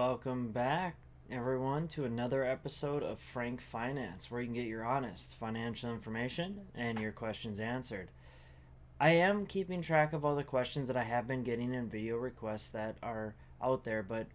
Welcome back, everyone, to another episode of Frank Finance, where you can get your honest financial information and your questions answered. I am keeping track of all the questions that I have been getting in video requests that are out there, but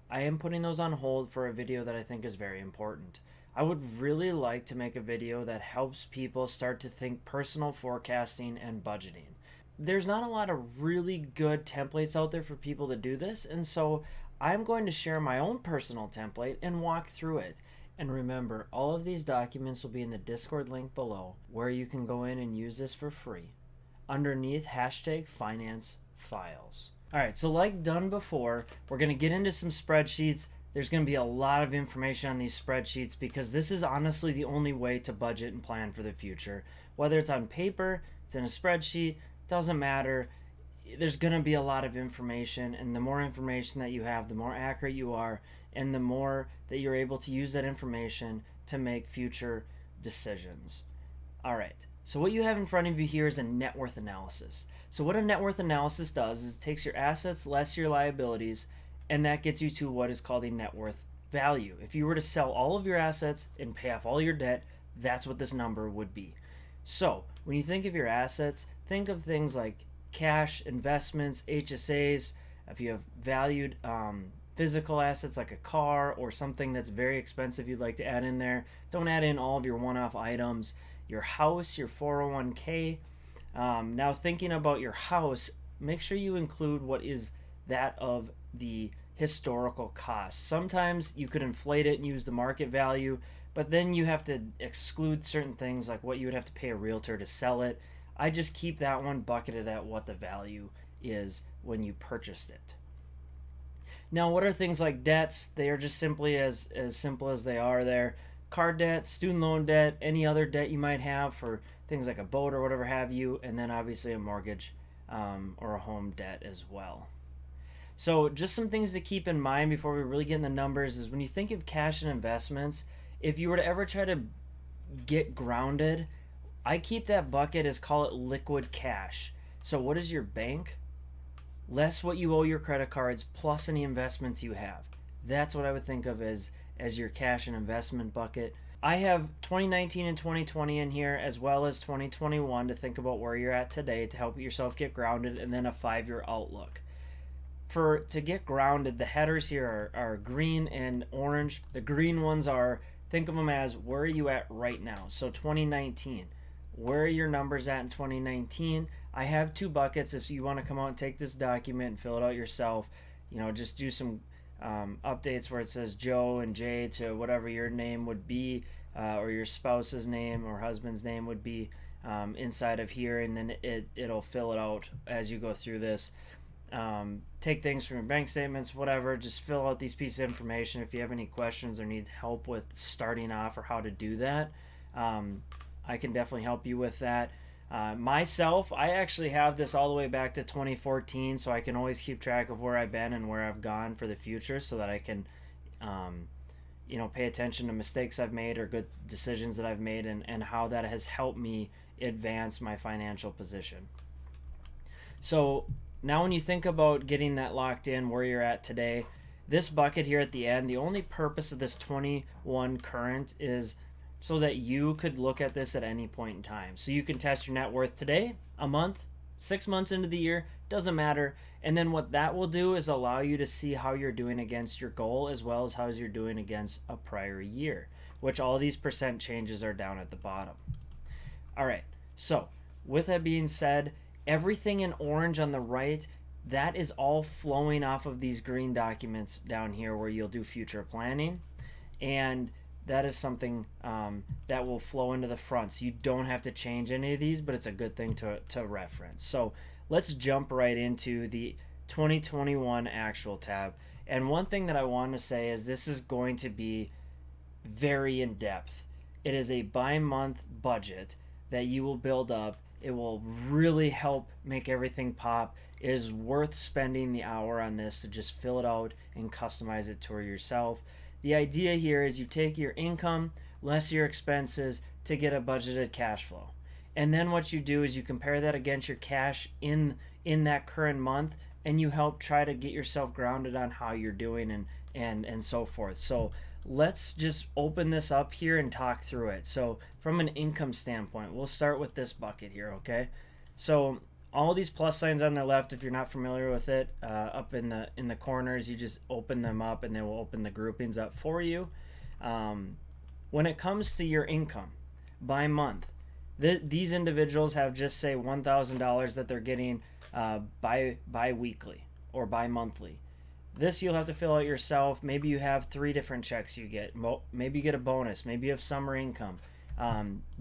I am putting those on hold for a video that I think is very important. I would really like to make a video that helps people start to think personal forecasting and budgeting. There's not a lot of really good templates out there for people to do this, and so I'm going to share my own personal template and walk through it. And remember, all of these documents will be in the Discord link below, where you can go in and use this for free underneath hashtag finance files. Alright, so like done before, we're going to get into some spreadsheets. There's going to be a lot of information on these spreadsheets because this is honestly the only way to budget and plan for the future. Whether it's on paper, it's in a spreadsheet, doesn't matter. There's going to be a lot of information, and the more information that you have, the more accurate you are, and the more that you're able to use that information to make future decisions. Alright, so what you have in front of you here is a net worth analysis. So what a net worth analysis does is it takes your assets less your liabilities, and that gets you to what is called a net worth value. If you were to sell all of your assets and pay off all your debt, that's what this number would be. So when you think of your assets, think of things like cash, investments, HSAs. If you have valued physical assets like a car or something that's very expensive you'd like to add in there, don't add in all of your one-off items. Your house, your 401k. Now thinking about your house, make sure you include what is that of the historical cost. Sometimes you could inflate it and use the market value, but then you have to exclude certain things like what you would have to pay a realtor to sell it. I just keep that one bucketed at what the value is when you purchased it. Now, what are things like debts? They are just simply as simple as they are there. Card debt, student loan debt, any other debt you might have for things like a boat or whatever have you, and then obviously a mortgage or a home debt as well. So just some things to keep in mind before we really get in the numbers is when you think of cash and investments, if you were to ever try to get grounded, I keep that bucket as, call it liquid cash. So what is your bank less what you owe your credit cards plus any investments you have? That's what I would think of as your cash and investment bucket. I have 2019 and 2020 in here as well as 2021 to think about where you're at today to help yourself get grounded, and then a 5-year outlook. To get grounded, the headers here are green and orange. The green ones are, think of them as where are you at right now. So 2019, where are your numbers at in 2019? I have 2 buckets. If you want to come out and take this document and fill it out yourself, just do some updates where it says Joe and Jay to whatever your name would be, or your spouse's name or husband's name would be inside of here, and then it'll fill it out as you go through this. Take things from your bank statements, whatever, just fill out these pieces of information. If you have any questions or need help with starting off or how to do that, I can definitely help you with that. Myself, I actually have this all the way back to 2014, so I can always keep track of where I've been and where I've gone for the future so that I can pay attention to mistakes I've made or good decisions that I've made, and how that has helped me advance my financial position. So now when you think about getting that locked in where you're at today, this bucket here at the end, the only purpose of this 21 current is so that you could look at this at any point in time. So you can test your net worth today, a month, 6 months into the year, doesn't matter. And then what that will do is allow you to see how you're doing against your goal as well as how you're doing against a prior year, which all these percent changes are down at the bottom. All right, so with that being said, everything in orange on the right, that is all flowing off of these green documents down here where you'll do future planning. And that is something that will flow into the front. So you don't have to change any of these, but it's a good thing to reference. So let's jump right into the 2021 actual tab. And one thing that I want to say is this is going to be very in-depth. It is a bi-month budget that you will build up. It will really help make everything pop. It is worth spending the hour on this to just fill it out and customize it to yourself. The idea here is you take your income less your expenses to get a budgeted cash flow. And then what you do is you compare that against your cash in that current month and you help try to get yourself grounded on how you're doing and so forth. So let's just open this up here and talk through it. So from an income standpoint, we'll start with this bucket here, okay? So all these plus signs on the left, if you're not familiar with it, up in the corners, you just open them up and they will open the groupings up for you. When it comes to your income by month, these individuals have just say $1,000 that they're getting bi-weekly or bi-monthly. This you'll have to fill out yourself. Maybe you have 3 different checks you get. Maybe you get a bonus. Maybe you have summer income.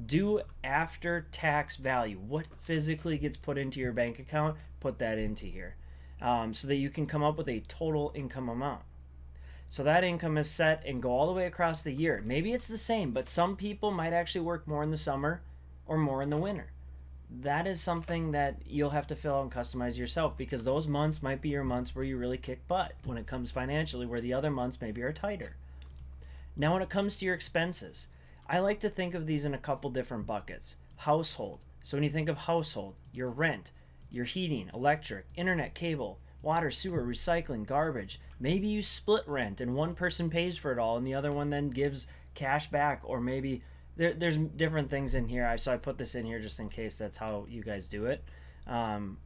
Do after tax value. What physically gets put into your bank account, put that into here, so that you can come up with a total income amount. So that income is set and go all the way across the year. Maybe it's the same, but some people might actually work more in the summer or more in the winter. That is something that you'll have to fill out and customize yourself, because those months might be your months where you really kick butt when it comes financially, where the other months maybe are tighter. Now when it comes to your expenses, I like to think of these in a couple different buckets. Household. So when you think of household, your rent, your heating, electric, internet, cable, water, sewer, recycling, garbage. Maybe you split rent and one person pays for it all and the other one then gives cash back, or maybe there's different things in here. So I put this in here just in case that's how you guys do it. And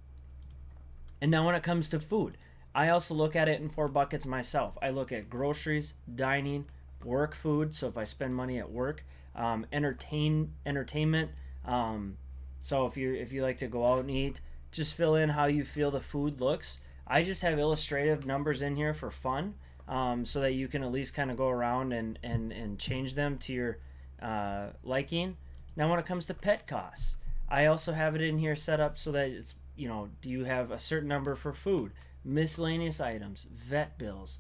now when it comes to food, I also look at it in 4 buckets myself. I look at groceries, dining, work food. So if I spend money at work, entertainment. So if you like to go out and eat, just fill in how you feel the food looks. I just have illustrative numbers in here for fun, so that you can at least kind of go around and change them to your liking. Now when it comes to pet costs, I also have it in here set up so that it's, do you have a certain number for food, miscellaneous items, vet bills.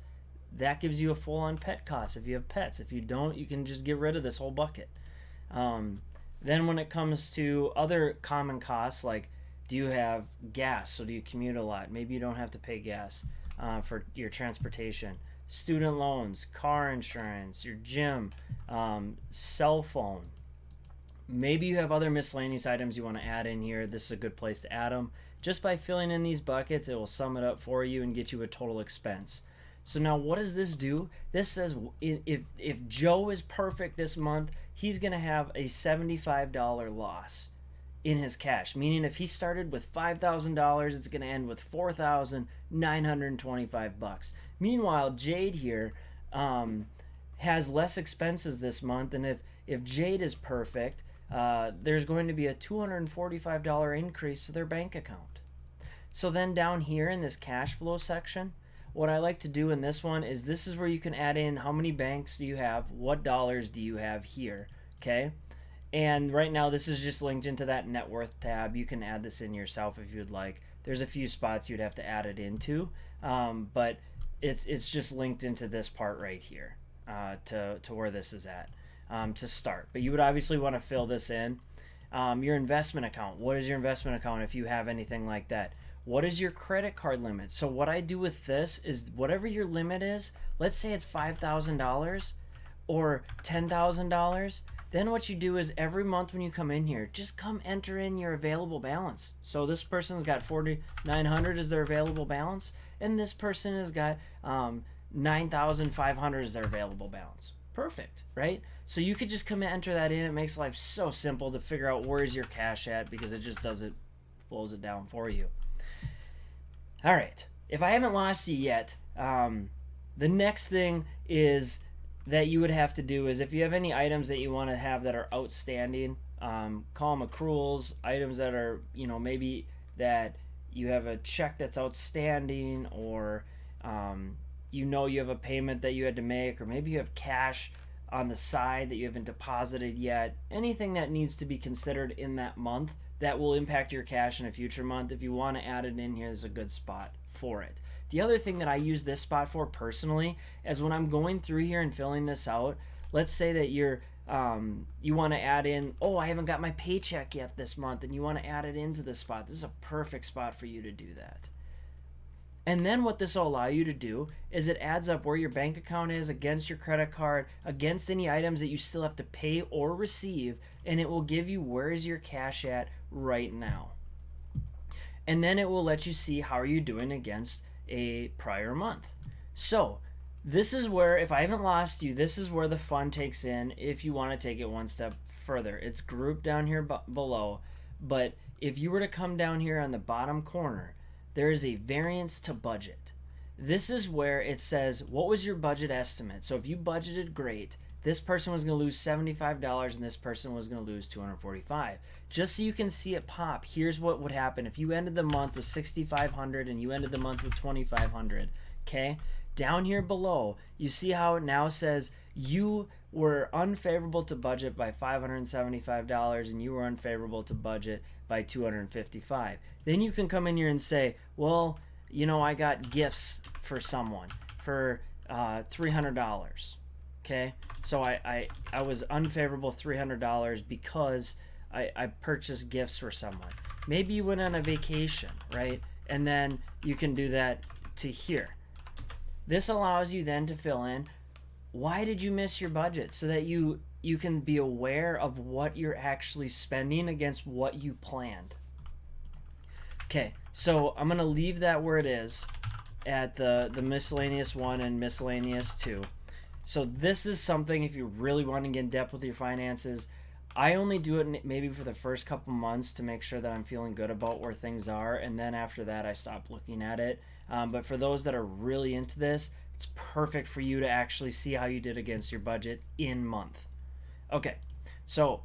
That gives you a full-on pet cost if you have pets. If you don't, you can just get rid of this whole bucket. Then when it comes to other common costs, like do you have gas? So do you commute a lot? Maybe you don't have to pay gas for your transportation. Student loans, car insurance, your gym, cell phone. Maybe you have other miscellaneous items you want to add in here. This is a good place to add them. Just by filling in these buckets, it will sum it up for you and get you a total expense. So now what does this do? This says if Joe is perfect this month, he's going to have a $75 loss in his cash. Meaning if he started with $5,000, it's going to end with $4,925. Meanwhile, Jade here has less expenses this month, and if Jade is perfect, there's going to be a $245 increase to their bank account. So then down here in this cash flow section, what I like to do in this one is this is where you can add in how many banks do you have, what dollars do you have here, okay? And right now this is just linked into that net worth tab. You can add this in yourself if you'd like. There's a few spots you'd have to add it into, but it's just linked into this part right here to where this is at to start. But you would obviously want to fill this in. Your investment account. What is your investment account if you have anything like that? What is your credit card limit? So what I do with this is whatever your limit is, let's say it's $5,000 or $10,000, then what you do is every month when you come in here, just come enter in your available balance. So this person's got $4,900 as their available balance, and this person has got $9,500 as their available balance. Perfect, right? So you could just come and enter that in. It makes life so simple to figure out where is your cash at, because it just flows it down for you. All right, if I haven't lost you yet, the next thing is that you would have to do is if you have any items that you want to have that are outstanding, call them accruals, items that are, maybe that you have a check that's outstanding, or you have a payment that you had to make, or maybe you have cash on the side that you haven't deposited yet. Anything that needs to be considered in that month that will impact your cash in a future month. If you want to add it in here, is a good spot for it. The other thing that I use this spot for personally is when I'm going through here and filling this out. Let's say that you want to add in, I haven't got my paycheck yet this month, and you want to add it into this spot. This is a perfect spot for you to do that. And then what this will allow you to do is it adds up where your bank account is against your credit card, against any items that you still have to pay or receive, and it will give you where is your cash at right now. And then it will let you see how are you doing against a prior month. So this is where, if I haven't lost you, this is where the fun takes in if you want to take it one step further. It's grouped down here below, but if you were to come down here on the bottom corner, there is a variance to budget. This is where it says, what was your budget estimate? So if you budgeted great, this person was going to lose $75 and this person was going to lose $245. Just so you can see it pop, here's what would happen if you ended the month with $6,500 and you ended the month with $2,500. Okay? Down here below, you see how it now says you were unfavorable to budget by $575 and you were unfavorable to budget by $255. Then you can come in here and say, well, you know, I got gifts for someone for $300. Okay, so I was unfavorable $300 because I purchased gifts for someone. Maybe you went on a vacation, right? And then you can do that to here. This allows you then to fill in, why did you miss your budget, so that you can be aware of what you're actually spending against what you planned. Okay, so I'm going to leave that where it is at the miscellaneous 1 and miscellaneous 2. So this is something, if you really want to get in depth with your finances, I only do it maybe for the first couple months to make sure that I'm feeling good about where things are, and then after that I stop looking at it. But for those that are really into this, it's perfect for you to actually see how you did against your budget in month. Okay, so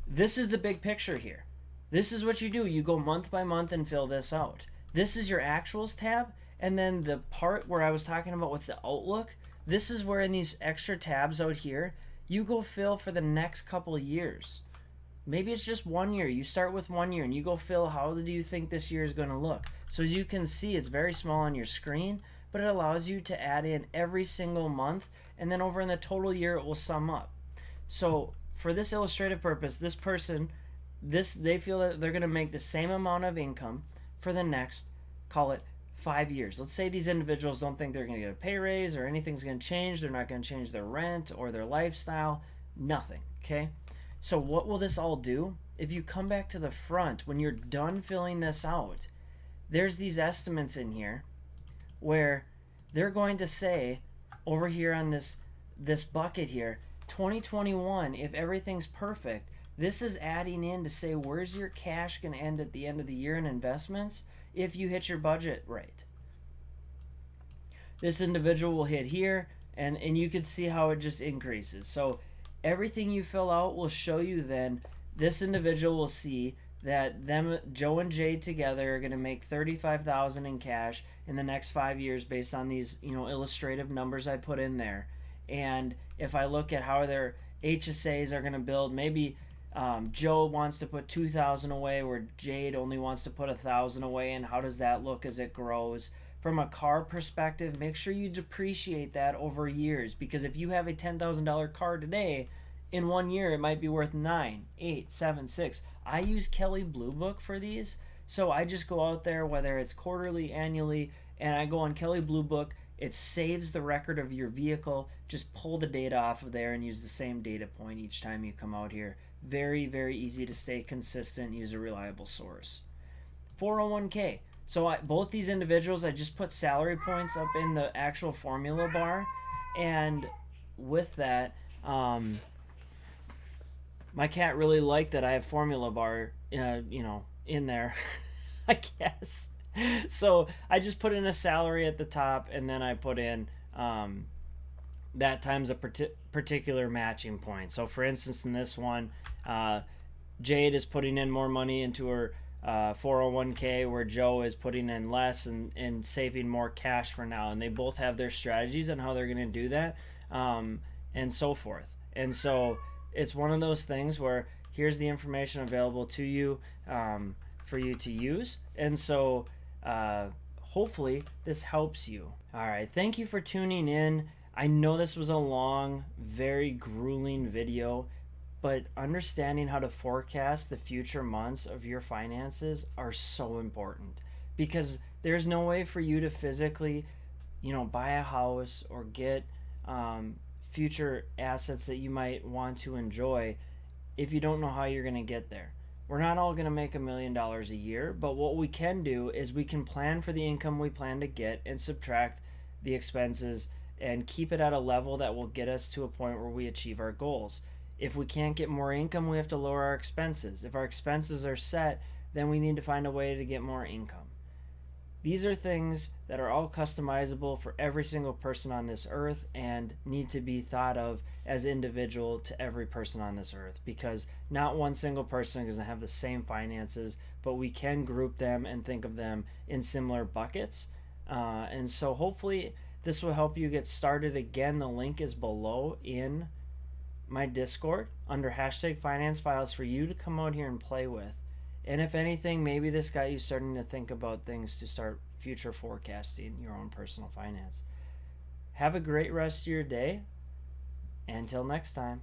this is the big picture here. This is what you do. You go month by month and fill this out. This is your actuals tab, and then the part where I was talking about with the outlook, this is where in these extra tabs out here, you go fill for the next couple of years. Maybe it's just 1 year. You start with 1 year and you go fill, how do you think this year is going to look? So as you can see, it's very small on your screen, but it allows you to add in every single month, and then over in the total year, it will sum up. So for this illustrative purpose, this person, they feel that they're going to make the same amount of income for the next, call it 5 years. Let's say these individuals don't think they're going to get a pay raise or anything's going to change. They're not going to change their rent or their lifestyle. Nothing. Okay? So what will this all do? If you come back to the front, when you're done filling this out, there's these estimates in here where they're going to say over here on this bucket here, 2021, if everything's perfect, this is adding in to say where's your cash going to end at the end of the year in investments if you hit your budget rate. This individual will hit here, and you can see how it just increases. So everything you fill out will show you then, this individual will see that them, Joe and Jade together, are going to make $35,000 in cash in the next 5 years based on these, illustrative numbers I put in there. And if I look at how their HSAs are going to build, maybe Joe wants to put $2,000 away where Jade only wants to put $1,000 away, and how does that look as it grows? From a car perspective, make sure you depreciate that over years, because if you have a $10,000 car today, in 1 year it might be worth 9, 8, 7, 6. I use Kelley Blue Book for these, so I just go out there, whether it's quarterly, annually, and I go on Kelley Blue Book. It saves the record of your vehicle. Just pull the data off of there and use the same data point each time you come out here. Very, very easy to stay consistent. Use a reliable source. 401k. So both these individuals, I just put salary points up in the actual formula bar, and with that, my cat really liked that I have formula bar, in there, I guess. So I just put in a salary at the top, and then I put in that times a particular matching point. So for instance, in this one, Jade is putting in more money into her 401k, where Joe is putting in less and saving more cash for now. And they both have their strategies on how they're going to do that, and so forth. And so it's one of those things where here's the information available to you for you to use. And so hopefully this helps you. All right, thank you for tuning in. I know this was a long, very grueling video, but understanding how to forecast the future months of your finances are so important, because there's no way for you to physically, buy a house or get future assets that you might want to enjoy if you don't know how you're going to get there. We're not all going to make $1 million a year, but what we can do is we can plan for the income we plan to get and subtract the expenses and keep it at a level that will get us to a point where we achieve our goals. If we can't get more income, we have to lower our expenses. If our expenses are set, then we need to find a way to get more income. These are things that are all customizable for every single person on this earth and need to be thought of as individual to every person on this earth, because not one single person is going to have the same finances, but we can group them and think of them in similar buckets. And so hopefully this will help you get started. Again, the link is below in my Discord under hashtag finance files for you to come out here and play with. And if anything, maybe this got you starting to think about things to start future forecasting your own personal finance. Have a great rest of your day. Until next time.